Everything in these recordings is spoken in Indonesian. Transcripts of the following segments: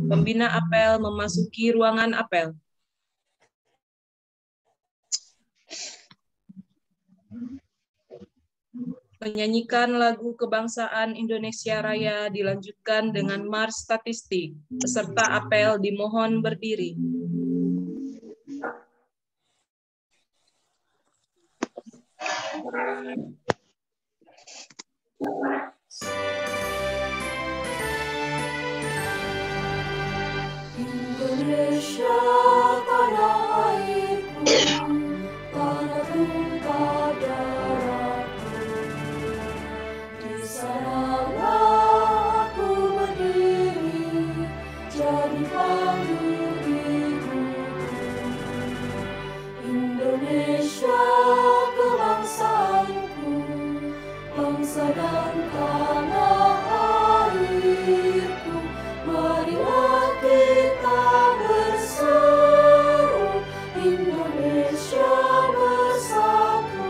Pembina apel memasuki ruangan apel. Menyanyikan lagu kebangsaan Indonesia Raya dilanjutkan dengan mars statistik. Peserta apel dimohon berdiri. Indonesia tanah airku, tanah tumpah darahku. Di sanalah aku berdiri, jadi pandu hidupku. Indonesia kebangsaanku, bangsa dan tanah airku. Marilah kita berseru, Indonesia bersatu.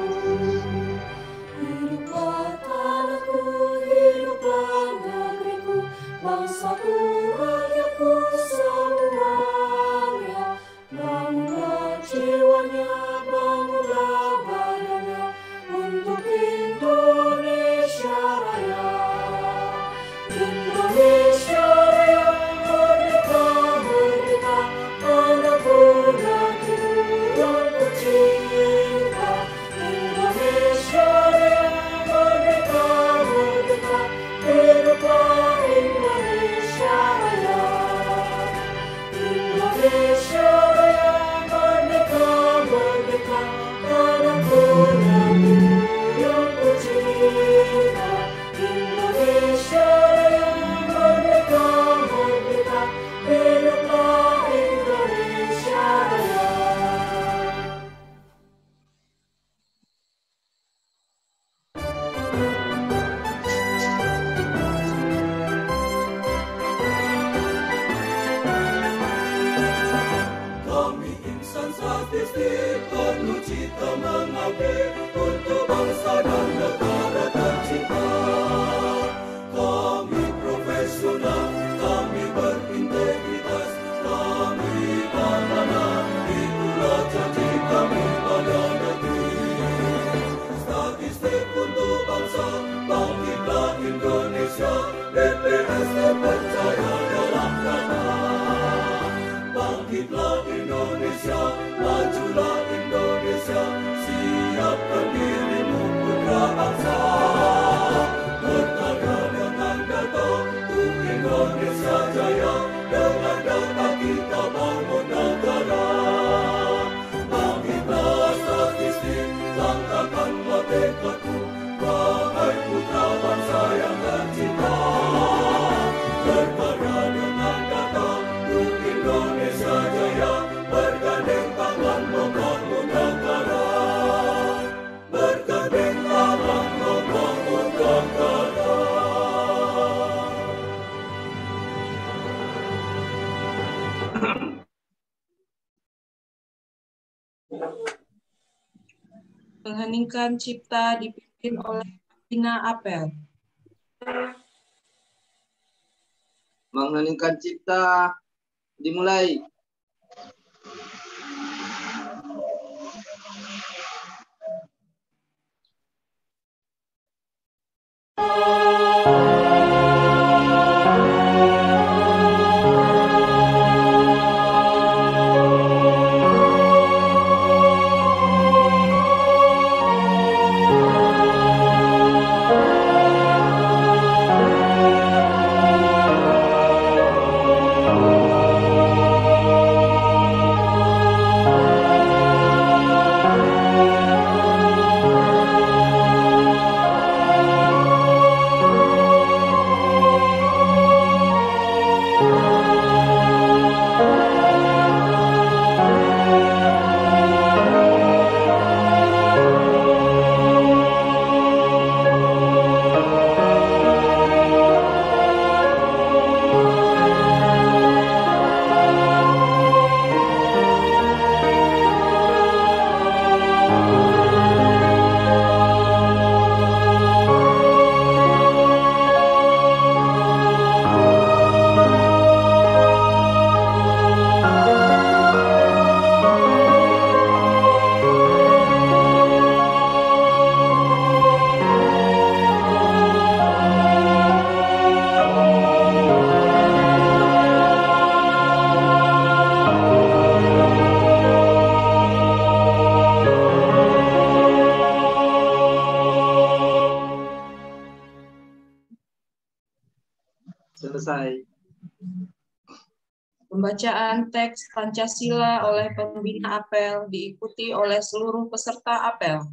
Hiduplah tanahku, hiduplah negeriku, bangsaku, rakyatku semuanya. Bangunlah jiwanya, bangunlah badannya, untuk Indonesia Raya. Indonesia Raya, merdeka, merdeka, anakku negeriku yang kucinta. Indonesia Raya, merdeka, merdeka, hiduplah Indonesia Raya. Indonesia Raya, merdeka, merdeka, anakku negeriku yang kucinta. Indonesia Raya, merdeka, merdeka, hiduplah Indonesia Raya. Kami insan statistik penuh cita mengabdi untuk bangsa dan negara tercinta. Kami profesional, kami berintegritas, kami amanah, itulah janji kami pada negeri. Statistik untuk bangsa, bangkitlah Indonesia, BPS terpercaya dalam data. Bangkitlah Indonesia, majulah Indonesia, siapkan dirimu putra bangsa. Berkarya dengan data, untuk Indonesia jaya, dengan data kita bangun negara. Bangkitlah statistik, langkahkanlah tekadku, wahai putra bangsa yang tercinta. Berkarya dengan data, untuk Indonesia jaya, bergandeng tangan membangun negara. Bergandeng tangan membangun negara. Pengheningkan cipta dipimpin oleh pembina apel. Mengheningkan cipta dimulai. Pembacaan teks Pancasila oleh pembina apel diikuti oleh seluruh peserta apel.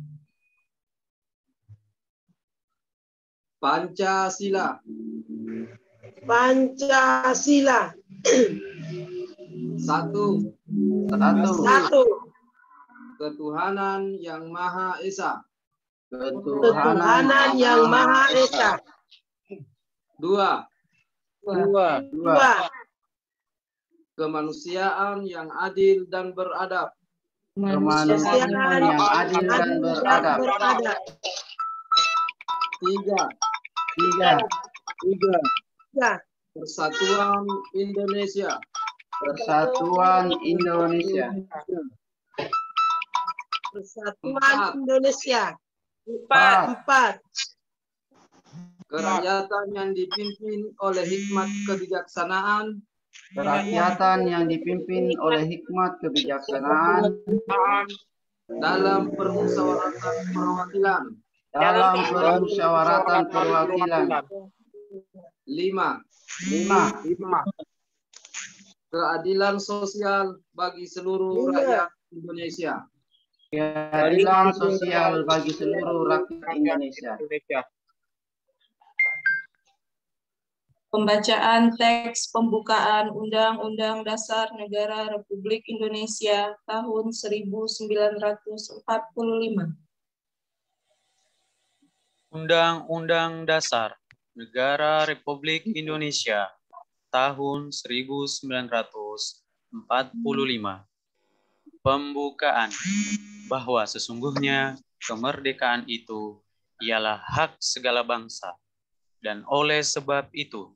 Pancasila. Pancasila. Satu. Satu. Ketuhanan yang Maha Esa. Ketuhanan yang Maha Esa. Dua. Dua. Kemanusiaan yang adil dan beradab. Kemanusiaan yang adil dan beradab. Tiga. Persatuan Indonesia. Persatuan Indonesia. Empat. Kerakyatan yang dipimpin oleh hikmat kebijaksanaan. Kerakyatan yang dipimpin oleh hikmat kebijaksanaan Dalam permusyawaratan perwakilan. Lima. Keadilan sosial bagi seluruh rakyat Indonesia. Keadilan sosial bagi seluruh rakyat Indonesia. Pembacaan teks pembukaan Undang-Undang Dasar Negara Republik Indonesia tahun 1945. Undang-Undang Dasar Negara Republik Indonesia tahun 1945. Pembukaan bahwa sesungguhnya kemerdekaan itu ialah hak segala bangsa, dan oleh sebab itu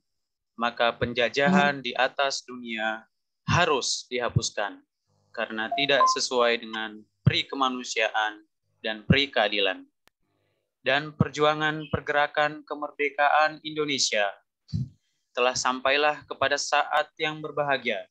maka penjajahan di atas dunia harus dihapuskan karena tidak sesuai dengan pri kemanusiaan dan pri keadilan. Dan perjuangan pergerakan kemerdekaan Indonesia telah sampailah kepada saat yang berbahagia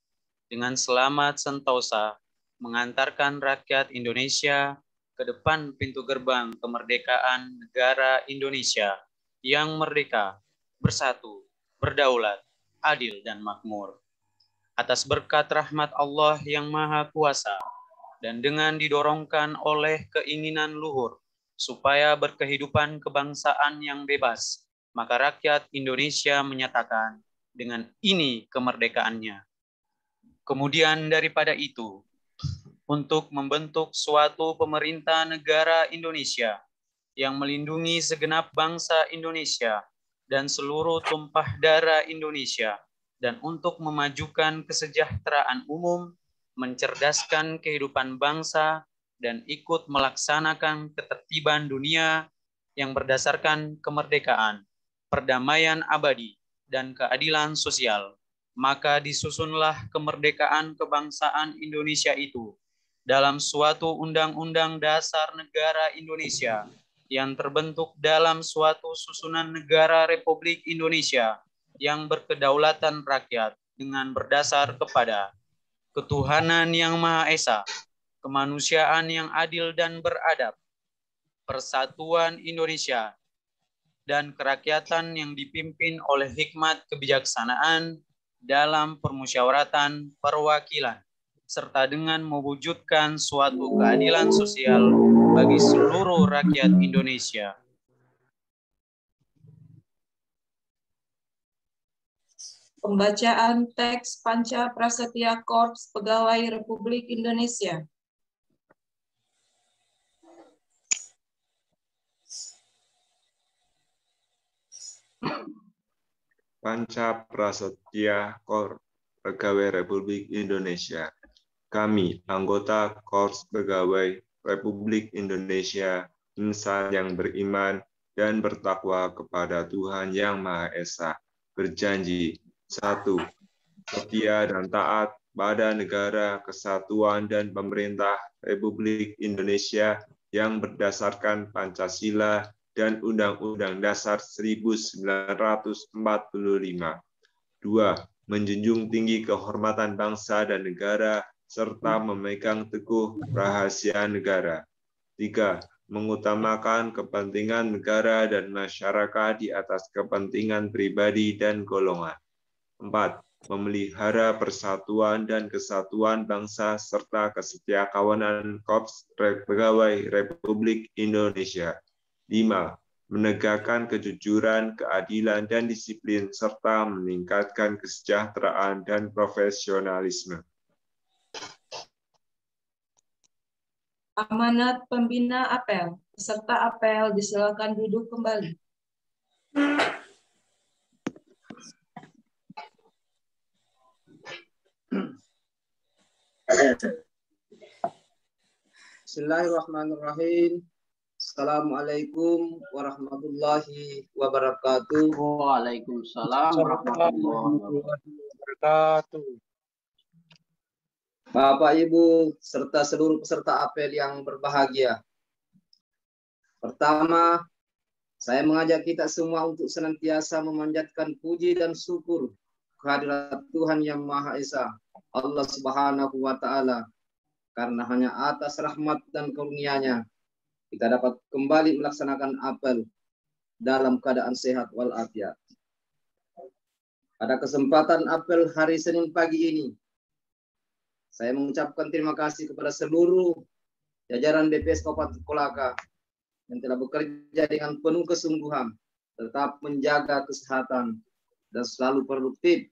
dengan selamat sentosa mengantarkan rakyat Indonesia ke depan pintu gerbang kemerdekaan negara Indonesia yang merdeka, bersatu, berdaulat, adil, dan makmur. Atas berkat rahmat Allah yang Maha Kuasa dan dengan didorongkan oleh keinginan luhur supaya berkehidupan kebangsaan yang bebas, maka rakyat Indonesia menyatakan dengan ini kemerdekaannya. Kemudian daripada itu, untuk membentuk suatu pemerintah negara Indonesia yang melindungi segenap bangsa Indonesia dan seluruh tumpah darah Indonesia, dan untuk memajukan kesejahteraan umum, mencerdaskan kehidupan bangsa, dan ikut melaksanakan ketertiban dunia yang berdasarkan kemerdekaan, perdamaian abadi, dan keadilan sosial, maka disusunlah kemerdekaan kebangsaan Indonesia itu dalam suatu Undang-Undang Dasar Negara Indonesia yang terbentuk dalam suatu susunan negara Republik Indonesia yang berkedaulatan rakyat dengan berdasar kepada ketuhanan yang Maha Esa, kemanusiaan yang adil dan beradab, persatuan Indonesia, dan kerakyatan yang dipimpin oleh hikmat kebijaksanaan dalam permusyawaratan perwakilan, serta dengan mewujudkan suatu keadilan sosial bagi seluruh rakyat Indonesia. Pembacaan teks Panca Prasetya Korps Pegawai Republik Indonesia. Panca Prasetya Korps Pegawai Republik Indonesia. Kami, anggota Korps Pegawai Republik Indonesia, insan yang beriman dan bertakwa kepada Tuhan Yang Maha Esa, berjanji: 1. Setia dan taat pada negara, kesatuan, dan pemerintah Republik Indonesia yang berdasarkan Pancasila dan Undang-Undang Dasar 1945. 2. Menjunjung tinggi kehormatan bangsa dan negara, serta memegang teguh rahasia negara. 3. Mengutamakan kepentingan negara dan masyarakat di atas kepentingan pribadi dan golongan. 4. memelihara persatuan dan kesatuan bangsa serta kesetiakawanan Korps Pegawai Republik Indonesia. 5. Menegakkan kejujuran, keadilan, dan disiplin, serta meningkatkan kesejahteraan dan profesionalisme. Amanat pembina apel. Peserta apel disilakan duduk kembali. Bismillahirrahmanirrahim. Assalamualaikum warahmatullahi wabarakatuh. Waalaikumsalam warahmatullahi wabarakatuh. Bapak, Ibu, serta seluruh peserta apel yang berbahagia. Pertama, saya mengajak kita semua untuk senantiasa memanjatkan puji dan syukur kehadirat Tuhan Yang Maha Esa, Allah Subhanahu wa Ta'ala, karena hanya atas rahmat dan karunia-Nya kita dapat kembali melaksanakan apel dalam keadaan sehat walafiat. Pada kesempatan apel hari Senin pagi ini, saya mengucapkan terima kasih kepada seluruh jajaran BPS Kabupaten Kolaka yang telah bekerja dengan penuh kesungguhan, tetap menjaga kesehatan, dan selalu produktif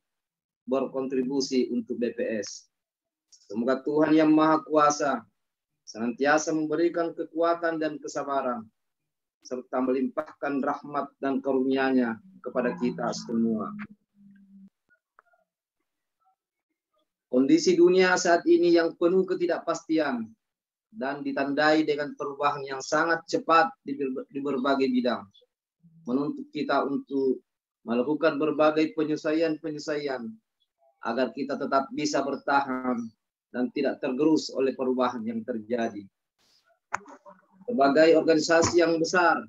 berkontribusi untuk BPS. Semoga Tuhan Yang Maha Kuasa senantiasa memberikan kekuatan dan kesabaran, serta melimpahkan rahmat dan karunia-Nya kepada kita semua. Kondisi dunia saat ini yang penuh ketidakpastian dan ditandai dengan perubahan yang sangat cepat di berbagai bidang, menuntut kita untuk melakukan berbagai penyesuaian agar kita tetap bisa bertahan dan tidak tergerus oleh perubahan yang terjadi. Sebagai organisasi yang besar,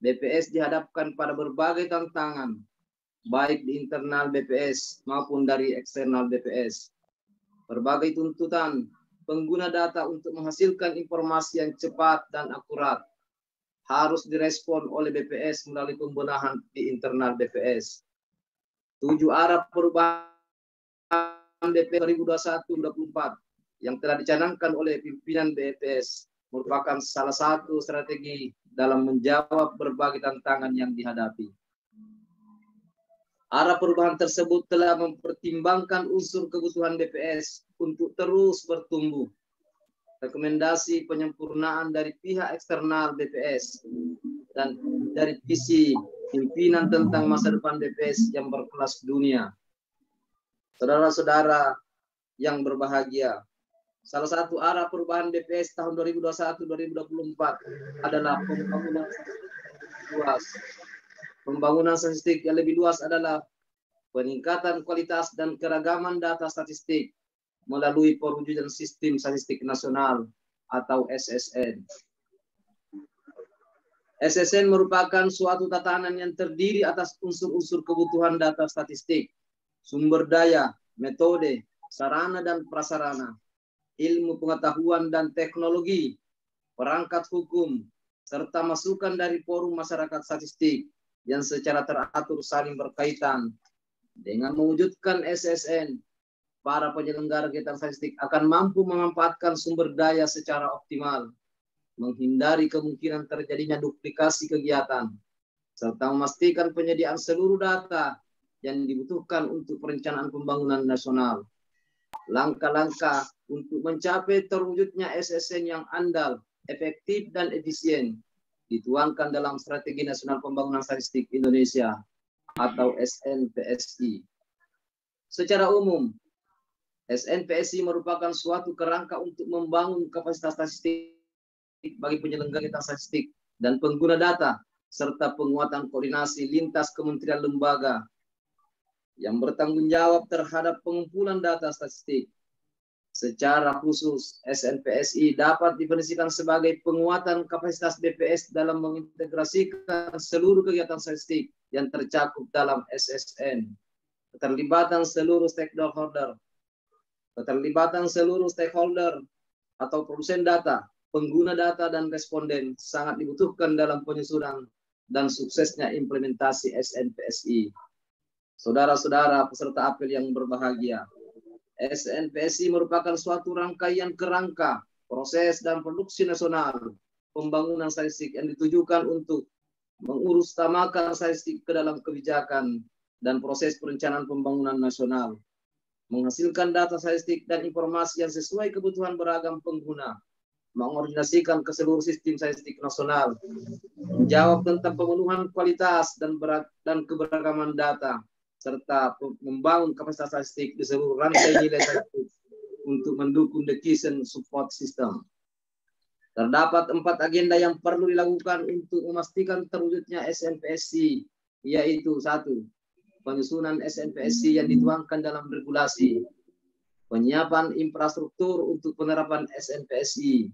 BPS dihadapkan pada berbagai tantangan, baik di internal BPS maupun dari eksternal BPS. Berbagai tuntutan pengguna data untuk menghasilkan informasi yang cepat dan akurat harus direspon oleh BPS melalui pembenahan di internal BPS. 7 arah perubahan BP 2021-2024 yang telah dicanangkan oleh pimpinan BPS merupakan salah satu strategi dalam menjawab berbagai tantangan yang dihadapi. Arah perubahan tersebut telah mempertimbangkan unsur kebutuhan BPS untuk terus bertumbuh, rekomendasi penyempurnaan dari pihak eksternal BPS, dan dari visi pimpinan tentang masa depan BPS yang berkelas dunia. Saudara-saudara yang berbahagia, salah satu arah perubahan BPS tahun 2021-2024 adalah pembangunan luas. Pembangunan statistik yang lebih luas adalah peningkatan kualitas dan keragaman data statistik melalui perwujudan Sistem Statistik Nasional atau SSN. SSN merupakan suatu tatanan yang terdiri atas unsur-unsur kebutuhan data statistik, sumber daya, metode, sarana dan prasarana, ilmu pengetahuan dan teknologi, perangkat hukum, serta masukan dari forum masyarakat statistik yang secara teratur saling berkaitan. Dengan mewujudkan SSN, para penyelenggara kegiatan statistik akan mampu memanfaatkan sumber daya secara optimal, menghindari kemungkinan terjadinya duplikasi kegiatan, serta memastikan penyediaan seluruh data yang dibutuhkan untuk perencanaan pembangunan nasional. Langkah-langkah untuk mencapai terwujudnya SSN yang andal, efektif, dan efisien dituangkan dalam Strategi Nasional Pembangunan Statistik Indonesia atau SNPSI. Secara umum, SNPSI merupakan suatu kerangka untuk membangun kapasitas statistik bagi penyelenggara kegiatan statistik dan pengguna data, serta penguatan koordinasi lintas kementerian lembaga yang bertanggung jawab terhadap pengumpulan data statistik. Secara khusus, SNPSI dapat didefinisikan sebagai penguatan kapasitas BPS dalam mengintegrasikan seluruh kegiatan statistik yang tercakup dalam SSN. Keterlibatan seluruh stakeholder atau produsen data, pengguna data, dan responden sangat dibutuhkan dalam penyusunan dan suksesnya implementasi SNPSI. Saudara-saudara peserta apel yang berbahagia, SNPSI merupakan suatu rangkaian kerangka, proses dan produksi nasional pembangunan statistik yang ditujukan untuk mengurusutamakan statistik ke dalam kebijakan dan proses perencanaan pembangunan nasional, menghasilkan data statistik dan informasi yang sesuai kebutuhan beragam pengguna, mengordinasikan ke seluruh sistem statistik nasional, menjawab tentang pemenuhan kualitas dan keberagaman data, serta membangun kapasitas statistik di seluruh rantai nilai statistik untuk mendukung decision support system. Terdapat 4 agenda yang perlu dilakukan untuk memastikan terwujudnya SNPSI, yaitu 1. Penyusunan SNPSI yang dituangkan dalam regulasi, penyiapan infrastruktur untuk penerapan SNPSI,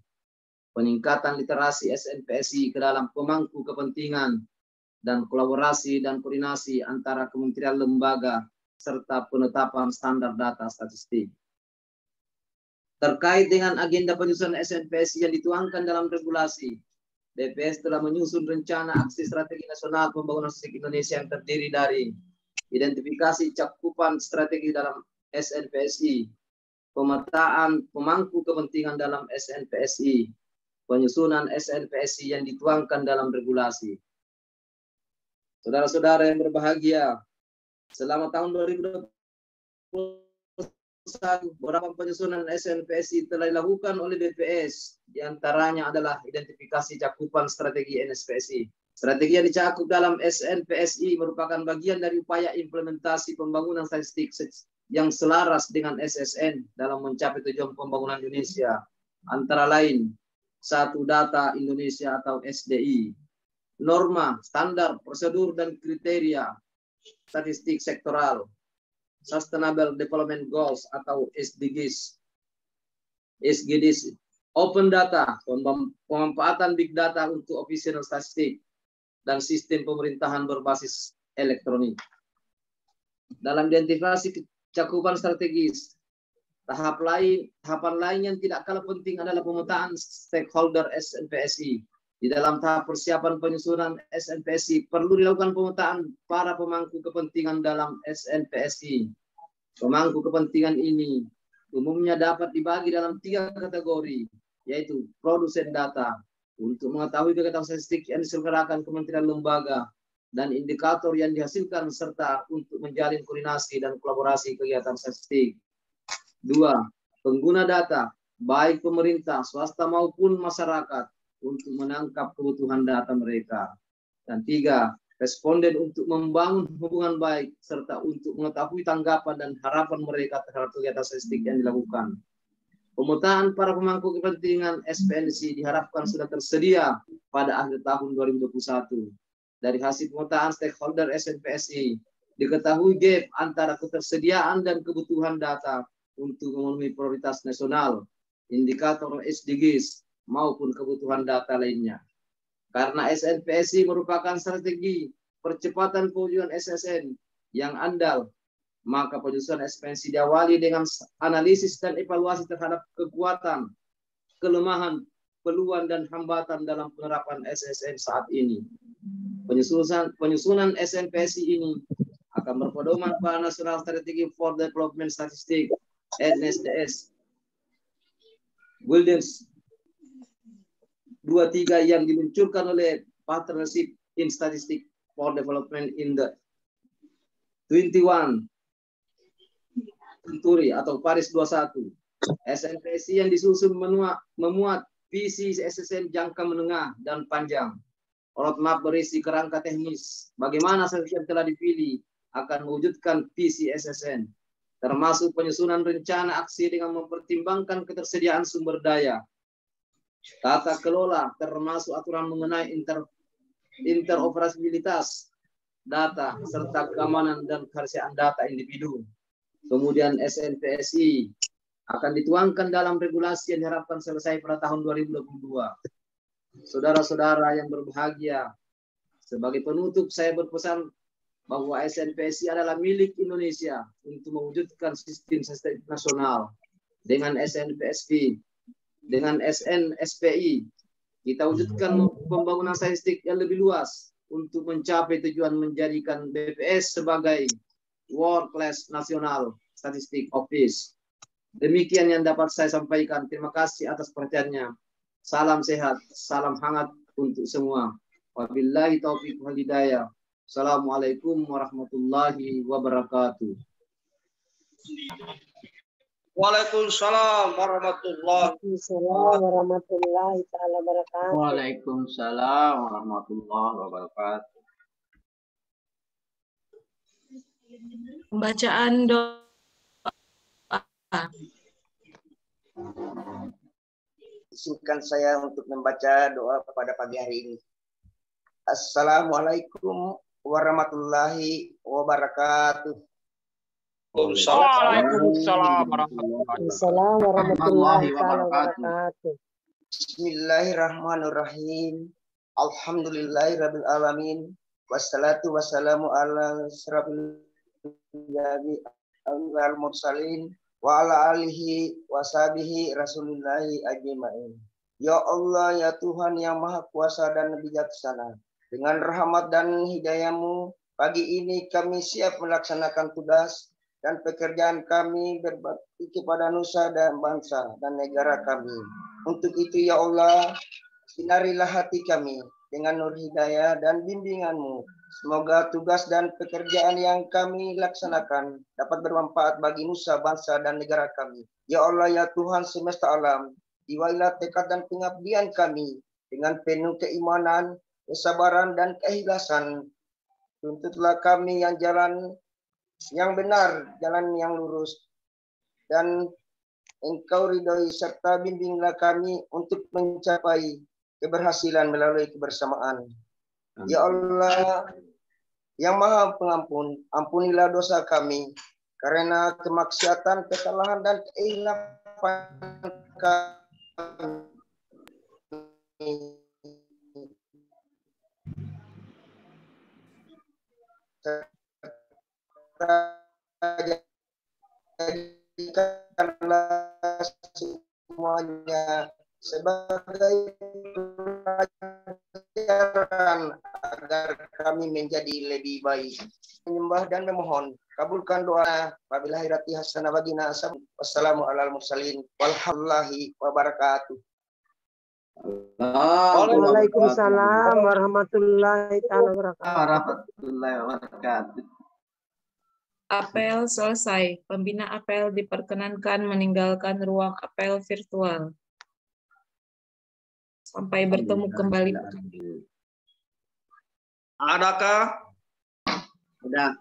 peningkatan literasi SNPSI ke dalam pemangku kepentingan, dan kolaborasi dan koordinasi antara kementerian lembaga, serta penetapan standar data statistik. Terkait dengan agenda penyusunan SNPSI yang dituangkan dalam regulasi, BPS telah menyusun rencana aksi strategi nasional pembangunan statistik Indonesia yang terdiri dari identifikasi cakupan strategi dalam SNPSI, pemetaan pemangku kepentingan dalam SNPSI, penyusunan SNPSI yang dituangkan dalam regulasi. Saudara-saudara yang berbahagia, selama tahun 2021 beberapa penyusunan SNPSI telah dilakukan oleh BPS. Di antaranya adalah identifikasi cakupan strategi NSPSI. Strategi yang dicakup dalam SNPSI merupakan bagian dari upaya implementasi pembangunan statistik yang selaras dengan SSN dalam mencapai tujuan pembangunan Indonesia, antara lain 1. Data Indonesia atau SDI, norma, standar, prosedur, dan kriteria statistik sektoral, Sustainable Development Goals atau SDGs, open data, pemanfaatan big data untuk official statistik, dan sistem pemerintahan berbasis elektronik. Dalam identifikasi cakupan strategis, tahapan lain yang tidak kalah penting adalah pemetaan stakeholder SNPSI. Di dalam tahap persiapan penyusunan SNPSI perlu dilakukan pemetaan para pemangku kepentingan dalam SNPSI. Pemangku kepentingan ini umumnya dapat dibagi dalam 3 kategori, yaitu produsen data untuk mengetahui kegiatan statistik yang diselenggarakan kementerian lembaga dan indikator yang dihasilkan, serta untuk menjalin koordinasi dan kolaborasi kegiatan statistik. 2. Pengguna data, baik pemerintah, swasta maupun masyarakat, untuk menangkap kebutuhan data mereka. Dan 3. Responden untuk membangun hubungan baik, serta untuk mengetahui tanggapan dan harapan mereka terhadap kegiatan statistik yang dilakukan. Pemetaan para pemangku kepentingan SPNC diharapkan sudah tersedia pada akhir tahun 2021. Dari hasil pemetaan stakeholder SNPSI, diketahui gap antara ketersediaan dan kebutuhan data untuk memenuhi prioritas nasional, indikator SDGs, maupun kebutuhan data lainnya. Karena SNPSI merupakan strategi percepatan pewujudan SSN yang andal, maka penyusunan SNPSI diawali dengan analisis dan evaluasi terhadap kekuatan, kelemahan, peluang, dan hambatan dalam penerapan SSN saat ini. Penyusunan SNPSI ini akan berpedoman pada National Strategy for Development Statistics (NSDS) Guidance 23 yang diluncurkan oleh Partnership in Statistics for Development in the 21 Century atau Paris 21. SNPSI yang disusun memuat visi SSN jangka menengah dan panjang. Roadmap berisi kerangka teknis bagaimana statistik yang telah dipilih akan mewujudkan visi SSN, termasuk penyusunan rencana aksi dengan mempertimbangkan ketersediaan sumber daya, tata kelola, termasuk aturan mengenai interoperabilitas data, serta keamanan dan kerahasiaan data individu. Kemudian SNPSI akan dituangkan dalam regulasi yang diharapkan selesai pada tahun 2022. Saudara-saudara yang berbahagia, sebagai penutup saya berpesan bahwa SNPSI adalah milik Indonesia untuk mewujudkan sistem statistik nasional. Dengan SNPSI, dengan SNSPI, kita wujudkan pembangunan statistik yang lebih luas untuk mencapai tujuan menjadikan BPS sebagai World Class National Statistic Office. Demikian yang dapat saya sampaikan. Terima kasih atas perhatiannya. Salam sehat, salam hangat untuk semua. Wabillahi taufiq wal hidayah. Assalamualaikum warahmatullahi wabarakatuh. Waalaikumsalam warahmatullahi taala wabarakatuh. Waalaikumsalam warahmatullahi wabarakatuh. Pembacaan doa. Izinkan saya untuk membaca doa pada pagi hari ini. Assalamualaikum warahmatullahi wabarakatuh. Waalaikumsalam warahmatullahi wabarakatuh. Bismillahirrahmanirrahim. Alhamdulillahirabbil alamin. Wassalatu wassalamu ala asyrafil anbiya'i mursalin wa ala alihi washabihi rasulillahi ajmain. Ya Allah, ya Tuhan yang Maha Kuasa dan Bijaksana, dengan rahmat dan hidayah-Mu, pagi ini kami siap melaksanakan tugas dan pekerjaan kami berbakti kepada nusa dan bangsa dan negara kami. Untuk itu ya Allah, sinarilah hati kami dengan nur hidayah dan bimbingan-Mu. Semoga tugas dan pekerjaan yang kami laksanakan dapat bermanfaat bagi nusa, bangsa, dan negara kami. Ya Allah, ya Tuhan semesta alam, jiwailah tekad dan pengabdian kami dengan penuh keimanan, kesabaran, dan keikhlasan. Tuntutlah kami yang jalan yang benar, jalan yang lurus, dan Engkau ridhoi serta bimbinglah kami untuk mencapai keberhasilan melalui kebersamaan. Ya Allah yang Maha Pengampun, ampunilah dosa kami karena kemaksiatan, kesalahan, dan kekhilafan kami. Jadikanlah semuanya sebagai pelajaran agar kami menjadi lebih baik. Menyembah dan memohon, kabulkan doa. Wabillahi taufiq hasanah bagina. Wassalamu ala mursalin walhamdulillahi wabarakatuh. Waalaikumsalam warahmatullahi wabarakatuh. Apel selesai. Pembina apel diperkenankan meninggalkan ruang apel virtual. Sampai bertemu kembali. Adakah? Sudah.